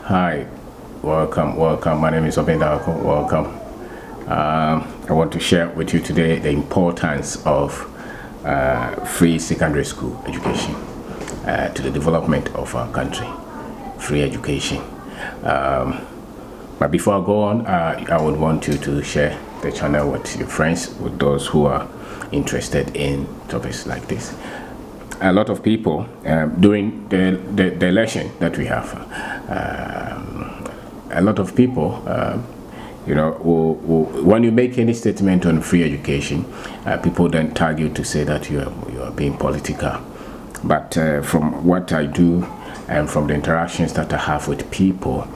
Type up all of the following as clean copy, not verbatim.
Hi, welcome. My name is Kwabena. Welcome. I want to share with you today the importance of free secondary school education to the development of our country. Free education. But before I go on, I would want you to share the channel with your friends, with those who are interested in topics like this. A lot of people during the election that we have, a lot of people, when you make any statement on free education, people then tag you to say that you are being political. But from what I do and from the interactions that I have with people,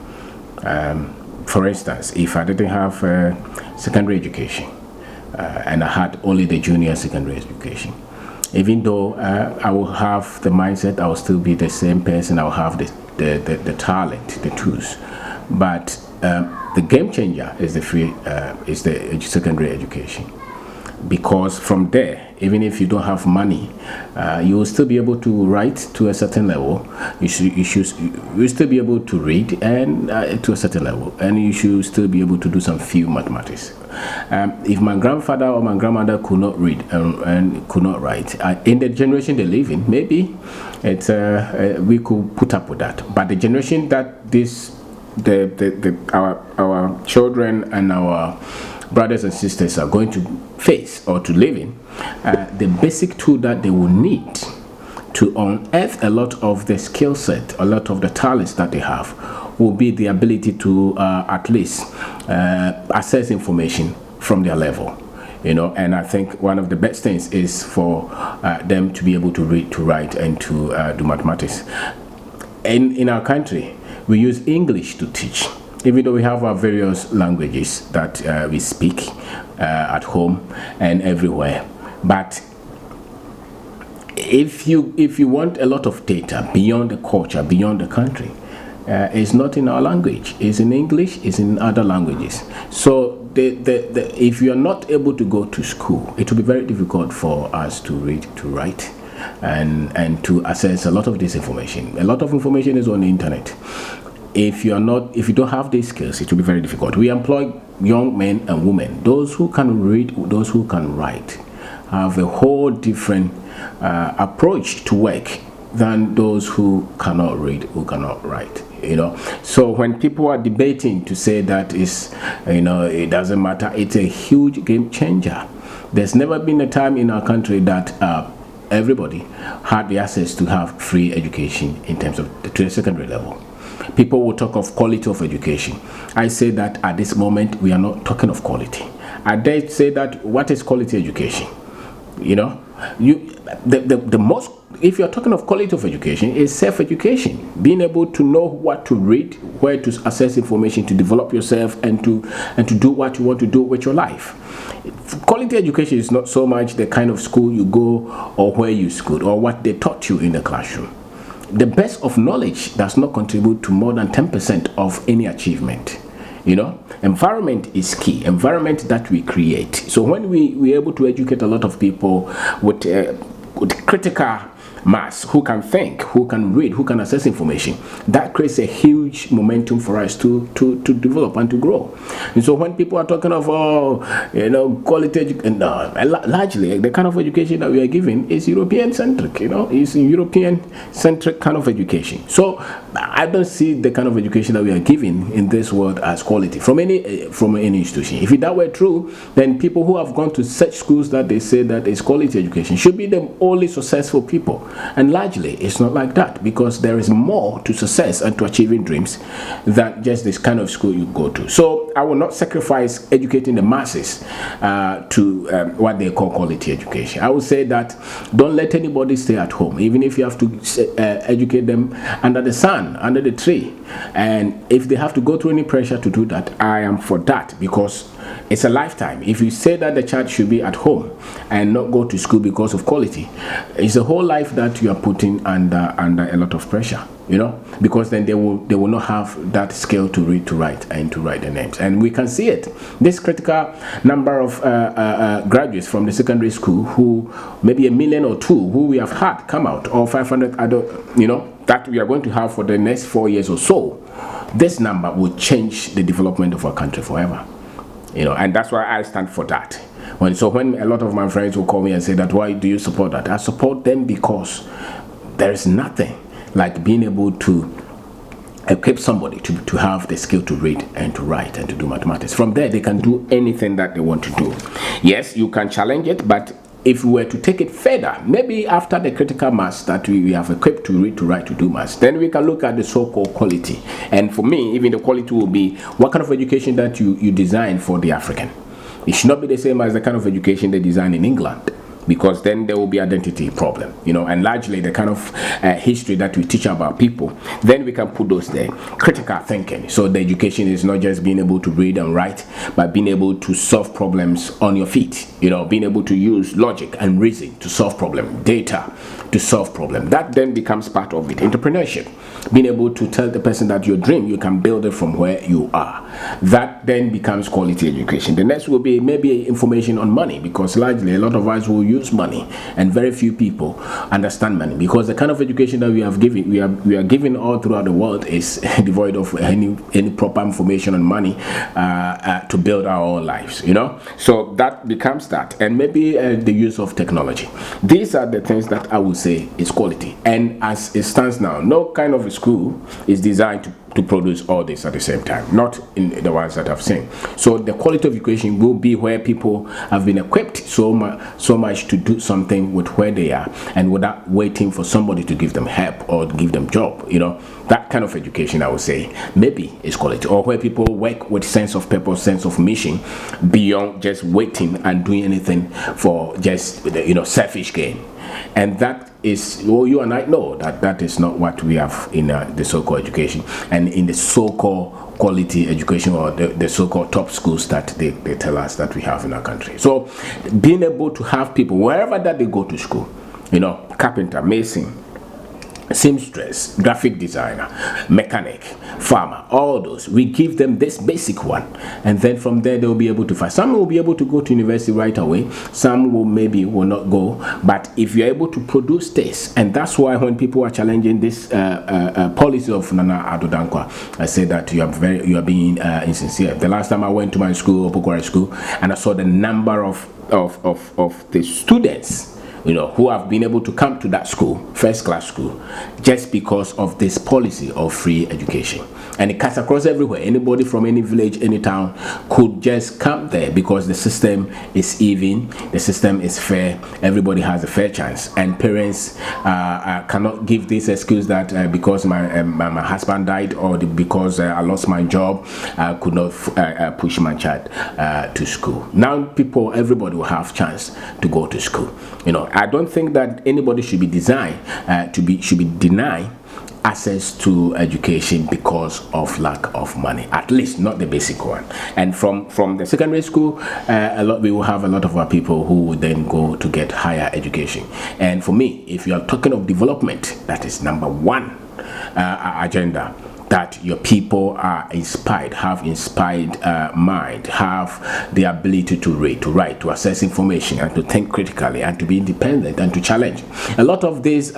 for instance, if I didn't have secondary education and I had only the junior secondary education, even though I will have the mindset, I will still be the same person, I will have the talent, the tools. But the game changer is the secondary education. Because from there, even if you don't have money, you will still be able to write to a certain level. You will still be able to read and to a certain level, and you should still be able to do some few mathematics. If my grandfather or my grandmother could not read and could not write, in the generation they live in, maybe we could put up with that. But the generation that our children and our brothers and sisters are going to face or to live in, the basic tool that they will need to unearth a lot of the skill set, a lot of the talents that they have, will be the ability to at least access information from their level. And I think one of the best things is for them to be able to read, to write, and to do mathematics. In our country, we use English to teach, even though we have our various languages that we speak at home and everywhere. But if you want a lot of data beyond the culture, beyond the country, it's not in our language. It's in English. It's in other languages. So if you are not able to go to school, it will be very difficult for us to read, to write, and to access a lot of this information. A lot of information is on the internet. If you don't have these skills, it will be very difficult. We employ young men and women, those who can read, those who can write, have a whole different approach to work than those who cannot read, who cannot write. So when people are debating to say that it doesn't matter, it's a huge game changer. There's never been a time in our country that everybody had the access to have free education in terms of to the secondary level. People will talk of quality of education. I say that at this moment we are not talking of quality. I dare say that what is quality education? The most, if you're talking of quality of education, is self-education, being able to know what to read, where to access information, to develop yourself, and to do what you want to do with your life. Quality education is not so much the kind of school you go or where you schooled or what they taught you in the classroom. The best of knowledge does not contribute to more than 10% of any achievement. Environment is key. Environment that we create. So when we're able to educate a lot of people with critical mass, who can think, who can read, who can access information, that creates a huge momentum for us to develop and to grow. And so when people are talking of quality education, largely the kind of education that we are giving is European centric. It's a European centric kind of education. So I don't see the kind of education that we are giving in this world as quality from any institution. If that were true, then people who have gone to such schools that they say that is quality education should be the only successful people. And largely, it's not like that, because there is more to success and to achieving dreams than just this kind of school you go to. So I will not sacrifice educating the masses to what they call quality education. I would say that don't let anybody stay at home, even if you have to educate them under the sun, under the tree. And if they have to go through any pressure to do that, I am for that, because it's a lifetime. If you say that the child should be at home and not go to school because of quality, it's a whole life that you are putting under a lot of pressure, because then they will not have that skill to read, to write, and to write the names. And we can see it. This critical number of graduates from the secondary school, who maybe 1 million or 2 who we have had come out, or 500 adult, that we are going to have for the next 4 years or so, this number will change the development of our country forever. And that's why I stand for that. When a lot of my friends will call me and say that, why do you support that? I support them because there is nothing like being able to equip somebody to have the skill to read and to write and to do mathematics. From there, they can do anything that they want to do. Yes, you can challenge it, but if we were to take it further, maybe after the critical mass that we have equipped to read, to write, to do maths, then we can look at the so-called quality. And for me, even the quality will be what kind of education that you design for the African. It should not be the same as the kind of education they design in England, because then there will be identity problem, and largely the kind of history that we teach about people, then we can put those there. Critical thinking. So the education is not just being able to read and write, but being able to solve problems on your feet, being able to use logic and reason to solve problem, data to solve problem. That then becomes part of it. Entrepreneurship. Being able to tell the person that your dream, you can build it from where you are. That then becomes quality education. The next will be maybe information on money, because largely a lot of us will use money, and very few people understand money, because the kind of education that we are giving all throughout the world is devoid of any proper information on money to build our own lives. So that becomes that, and maybe the use of technology. These are the things that I would say is quality. And as it stands now, no kind of a school is designed to produce all this at the same time, not in the ones that I've seen. So the quality of education will be where people have been equipped so much to do something with where they are, and without waiting for somebody to give them help or give them job. That kind of education, I would say, maybe is quality. Or where people work with sense of purpose, sense of mission, beyond just waiting and doing anything for just selfish gain. And that is, you and I know that is not what we have in the so-called education, and in the so-called quality education, or the so-called top schools that they tell us that we have in our country. So being able to have people, wherever that they go to school, carpenter, mason, seamstress, graphic designer, mechanic, farmer, all those, we give them this basic one, and then from there they will be able to find. Some will be able to go to university right away, some will not go, but if you're able to produce this, and that's why when people are challenging this policy of Nana Addo Dankwa, I say that you are being insincere. The last time I went to my school, Opokwara School, and I saw the number of the students who have been able to come to that school, first class school, just because of this policy of free education. And it cuts across everywhere. Anybody from any village, any town could just come there, because the system is even, the system is fair, everybody has a fair chance. And parents cannot give this excuse that because my husband died, or because I lost my job, I could not push my child to school. Now everybody will have chance to go to school. I don't think that anybody should be should be denied access to education because of lack of money, at least not the basic one. And from the secondary school, we will have a lot of our people who will then go to get higher education. And for me, if you are talking of development, that is number one agenda. That your people are inspired, have inspired mind, have the ability to read, to write, to assess information, and to think critically, and to be independent, and to challenge. A lot of this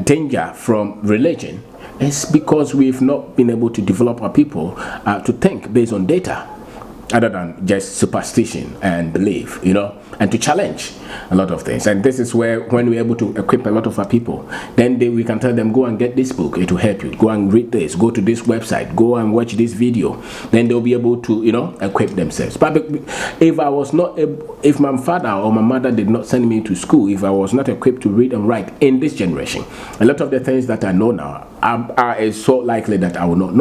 danger from religion is because we've not been able to develop our people to think based on data, other than just superstition and belief, and to challenge a lot of things. And this is where, when we're able to equip a lot of our people, then we can tell them, go and get this book, it will help you. Go and read this, go to this website, go and watch this video. Then they'll be able to, equip themselves. But if my father or my mother did not send me to school, if I was not equipped to read and write in this generation, a lot of the things that I know now are so likely that I will not know.